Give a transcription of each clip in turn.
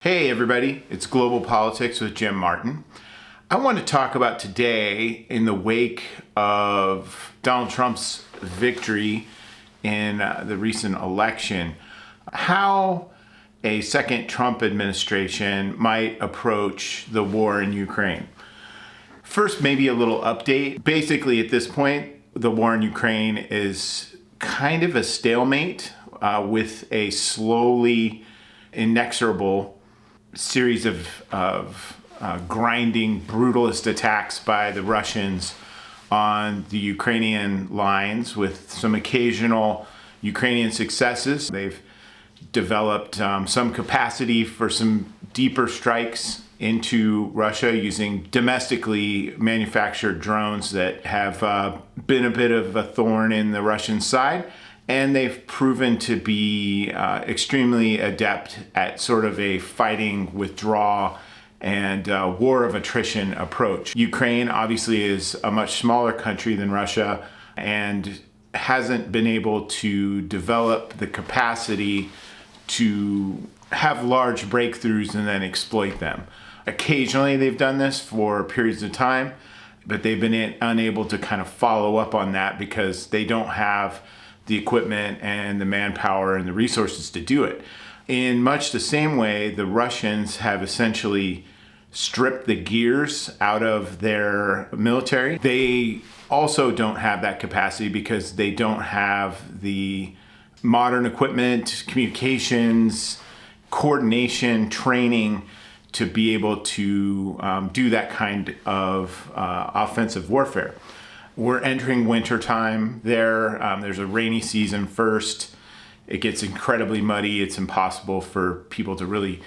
Hey everybody, it's Global Politics with Jim Martin. I want to talk about today, in the wake of Donald Trump's victory in the recent election, how a second Trump administration might approach the war in Ukraine. First, maybe a little update. Basically, at this point, the war in Ukraine is kind of a stalemate with a slowly inexorable series of grinding, brutalist attacks by the Russians on the Ukrainian lines, with some occasional Ukrainian successes. They've developed some capacity for some deeper strikes into Russia using domestically manufactured drones that have been a bit of a thorn in the Russian side. And they've proven to be extremely adept at sort of a fighting, withdraw, and war of attrition approach. Ukraine obviously is a much smaller country than Russia and hasn't been able to develop the capacity to have large breakthroughs and then exploit them. Occasionally they've done this for periods of time, but they've been unable to kind of follow up on that because they don't have the equipment and the manpower and the resources to do it. In much the same way, the Russians have essentially stripped the gears out of their military. They also don't have that capacity because they don't have the modern equipment, communications, coordination, training to be able to do that kind of offensive warfare. We're entering winter time there. There's a rainy season first. It gets incredibly muddy. It's impossible for people to really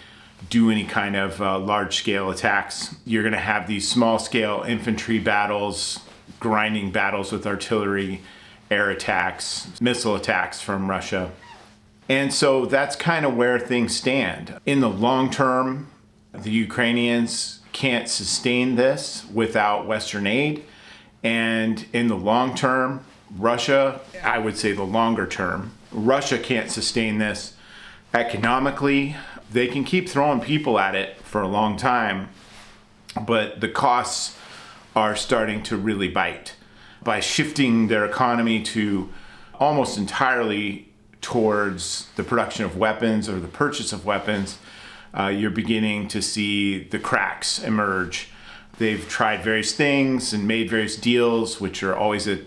do any kind of large-scale attacks. You're going to have these small-scale infantry battles, grinding battles with artillery, air attacks, missile attacks from Russia. And so that's kind of where things stand. In the long term, the Ukrainians can't sustain this without Western aid. And in the long term, Russia, I would say the longer term, Russia can't sustain this economically. They can keep throwing people at it for a long time, but the costs are starting to really bite. By shifting their economy to almost entirely towards the production of weapons or the purchase of weapons, you're beginning to see the cracks emerge. They've tried various things and made various deals, which are always at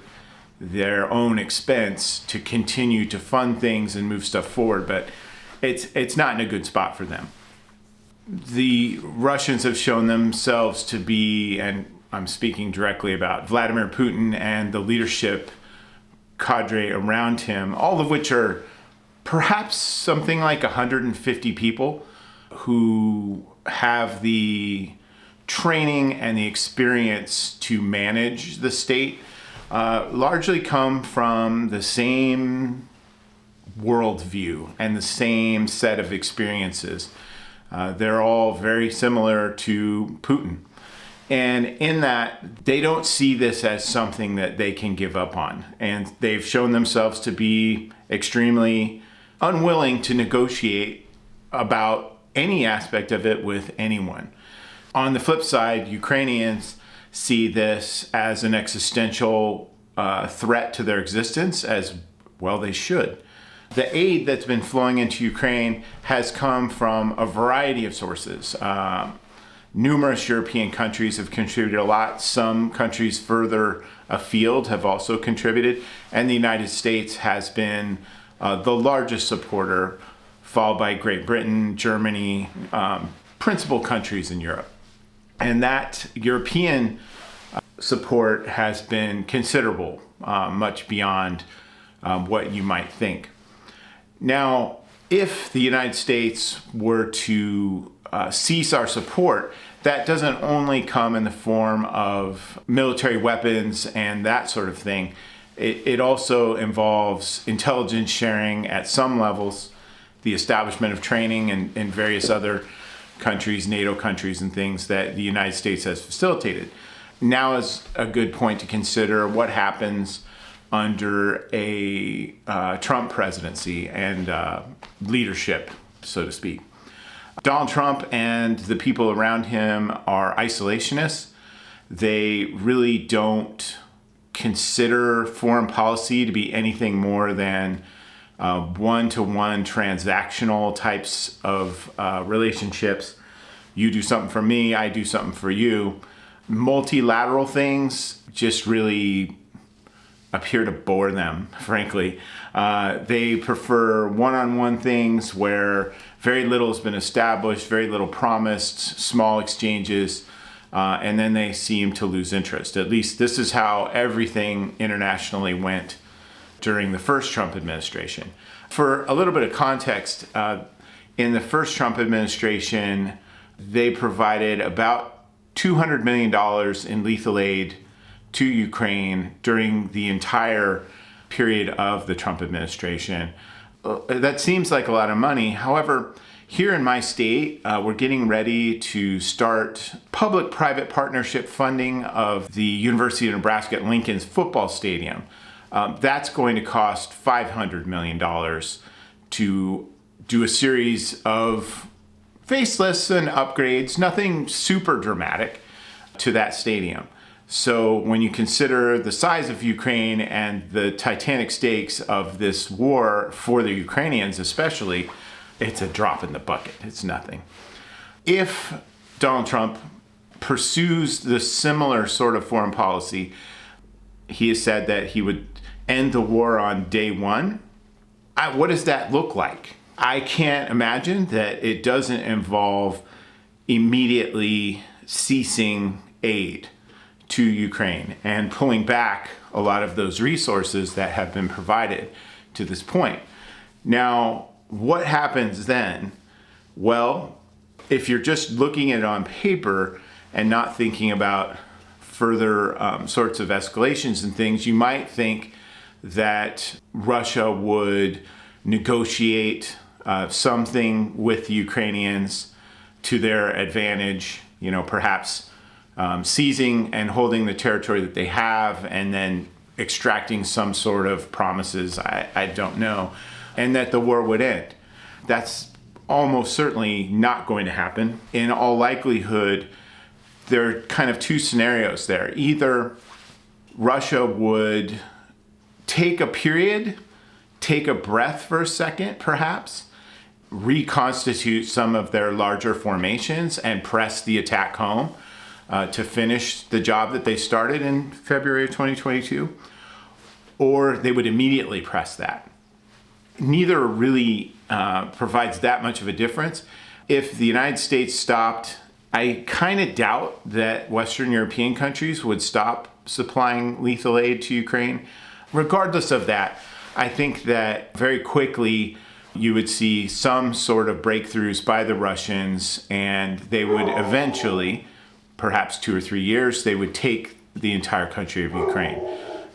their own expense, to continue to fund things and move stuff forward, but it's not in a good spot for them. The Russians have shown themselves to be, and I'm speaking directly about Vladimir Putin and the leadership cadre around him, all of which are perhaps something like 150 people who have the training and the experience to manage the state, largely come from the same worldview and the same set of experiences. They're all very similar to Putin. And in that, they don't see this as something that they can give up on. And they've shown themselves to be extremely unwilling to negotiate about any aspect of it with anyone. On the flip side, Ukrainians see this as an existential threat to their existence, as well they should. The aid that's been flowing into Ukraine has come from a variety of sources. Numerous European countries have contributed a lot. Some countries further afield have also contributed. And the United States has been the largest supporter, followed by Great Britain, Germany, principal countries in Europe. And that European support has been considerable, much beyond what you might think. Now, if the United States were to cease our support, that doesn't only come in the form of military weapons and that sort of thing. It also involves intelligence sharing at some levels, the establishment of training in various other countries, NATO countries and things that the United States has facilitated. Now is a good point to consider what happens under a Trump presidency and leadership, so to speak. Donald Trump and the people around him are isolationists. They really don't consider foreign policy to be anything more than one-to-one transactional types of relationships. You do something for me, I do something for you. Multilateral things just really appear to bore them, frankly. They prefer one-on-one things where very little has been established, very little promised, small exchanges, and then they seem to lose interest. At least this is how everything internationally went during the first Trump administration. For a little bit of context, in the first Trump administration, they provided about $200 million in lethal aid to Ukraine during the entire period of the Trump administration. That seems like a lot of money. However, here in my state, we're getting ready to start public-private partnership funding of the University of Nebraska at Lincoln's football stadium. That's going to cost $500 million to do a series of facelifts and upgrades, nothing super dramatic, to that stadium. So when you consider the size of Ukraine and the titanic stakes of this war for the Ukrainians especially, it's a drop in the bucket. It's nothing. If Donald Trump pursues the similar sort of foreign policy, he has said that he would end the war on day one. What does that look like? I can't imagine that it doesn't involve immediately ceasing aid to Ukraine and pulling back a lot of those resources that have been provided to this point. Now, what happens then? Well, if you're just looking at it on paper and not thinking about further sorts of escalations and things, you might think that Russia would negotiate something with the Ukrainians to their advantage, perhaps seizing and holding the territory that they have and then extracting some sort of promises, I don't know, and that the war would end. That's almost certainly not going to happen. In all likelihood, there are kind of two scenarios there. Either Russia would take a period, take a breath for a second, perhaps, reconstitute some of their larger formations and press the attack home to finish the job that they started in February of 2022, or they would immediately press that. Neither really provides that much of a difference. If the United States stopped, I kind of doubt that Western European countries would stop supplying lethal aid to Ukraine. Regardless of that, I think that very quickly you would see some sort of breakthroughs by the Russians, and they would eventually, perhaps 2 or 3 years, they would take the entire country of Ukraine.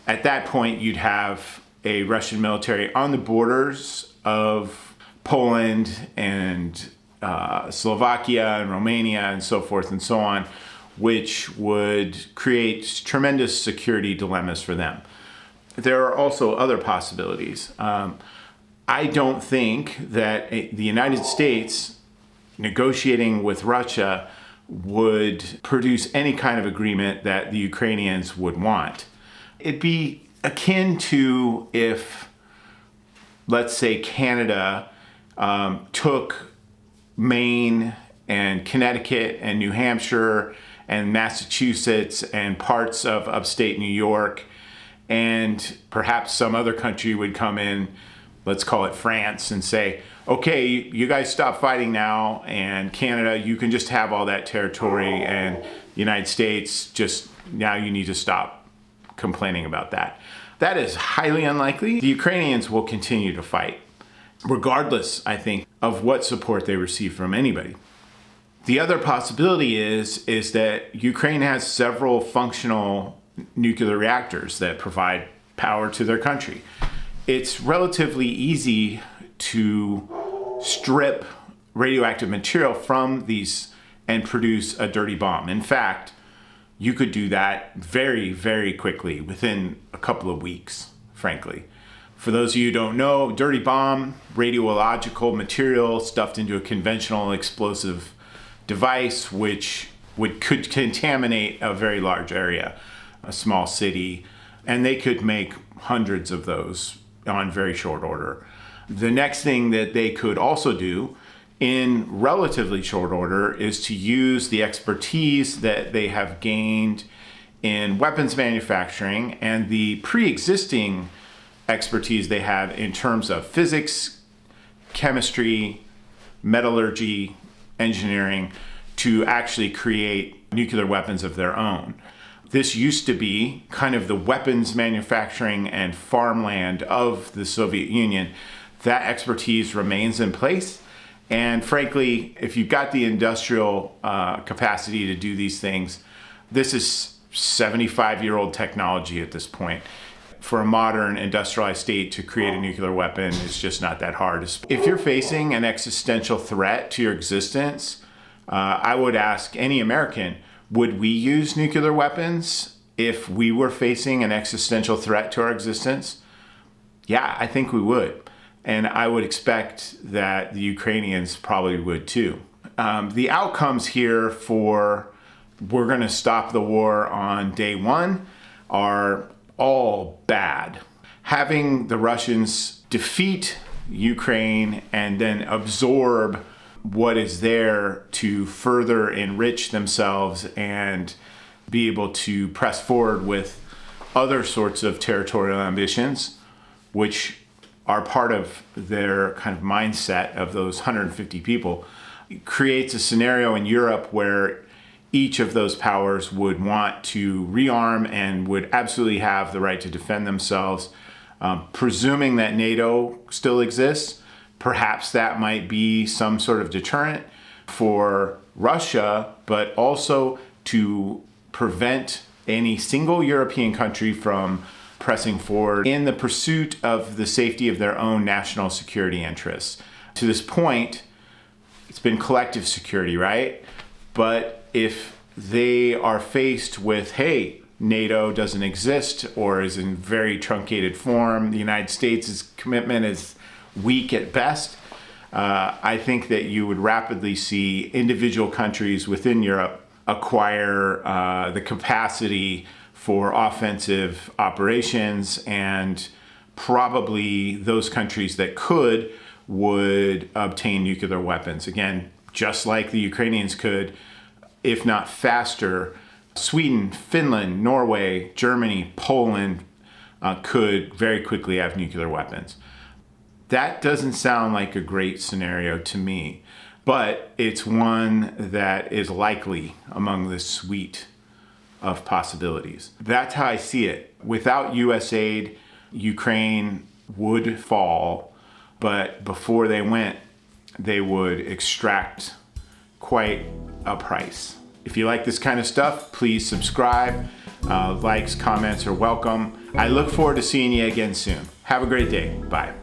At that point, you'd have a Russian military on the borders of Poland and Slovakia and Romania and so forth and so on, which would create tremendous security dilemmas for them. There are also other possibilities. I don't think that the United States negotiating with Russia would produce any kind of agreement that the Ukrainians would want. It'd be akin to if, let's say, Canada took Maine and Connecticut and New Hampshire and Massachusetts and parts of upstate New York, and perhaps some other country would come in, let's call it France, and say, okay, you guys stop fighting now, and Canada, you can just have all that territory, and the United States, just now you need to stop complaining about that. That is highly unlikely. The Ukrainians will continue to fight, regardless, I think, of what support they receive from anybody. The other possibility is that Ukraine has several functional nuclear reactors that provide power to their country. It's relatively easy to strip radioactive material from these and produce a dirty bomb. In fact, you could do that very, very quickly, within a couple of weeks, frankly. For those of you who don't know, dirty bomb, radiological material stuffed into a conventional explosive device, which could contaminate a very large area, a small city, and they could make hundreds of those on very short order. The next thing that they could also do in relatively short order is to use the expertise that they have gained in weapons manufacturing and the pre-existing expertise they have in terms of physics, chemistry, metallurgy, engineering, to actually create nuclear weapons of their own. This used to be kind of the weapons manufacturing and farmland of the Soviet Union. That expertise remains in place. And frankly, if you've got the industrial capacity to do these things, this is 75-year-old technology at this point. For a modern industrialized state to create a nuclear weapon is just not that hard. If you're facing an existential threat to your existence, I would ask any American, would we use nuclear weapons if we were facing an existential threat to our existence? Yeah, I think we would. And I would expect that the Ukrainians probably would too. The outcomes here for we're going to stop the war on day one are all bad. Having the Russians defeat Ukraine and then absorb what is there to further enrich themselves and be able to press forward with other sorts of territorial ambitions, which are part of their kind of mindset of those 150 people, creates a scenario in Europe where each of those powers would want to rearm and would absolutely have the right to defend themselves. Presuming that NATO still exists, perhaps that might be some sort of deterrent for Russia, but also to prevent any single European country from pressing forward in the pursuit of the safety of their own national security interests. To this point, it's been collective security, right? But if they are faced with, hey, NATO doesn't exist or is in very truncated form, the United States' commitment is weak at best, I think that you would rapidly see individual countries within Europe acquire the capacity for offensive operations, and probably those countries that could would obtain nuclear weapons. Again, just like the Ukrainians could, if not faster. Sweden, Finland, Norway, Germany, Poland could very quickly have nuclear weapons. That doesn't sound like a great scenario to me, but it's one that is likely among the suite of possibilities. That's how I see it. Without US aid, Ukraine would fall, but before they went, they would extract quite a price. If you like this kind of stuff, please subscribe. Likes, comments are welcome. I look forward to seeing you again soon. Have a great day. Bye.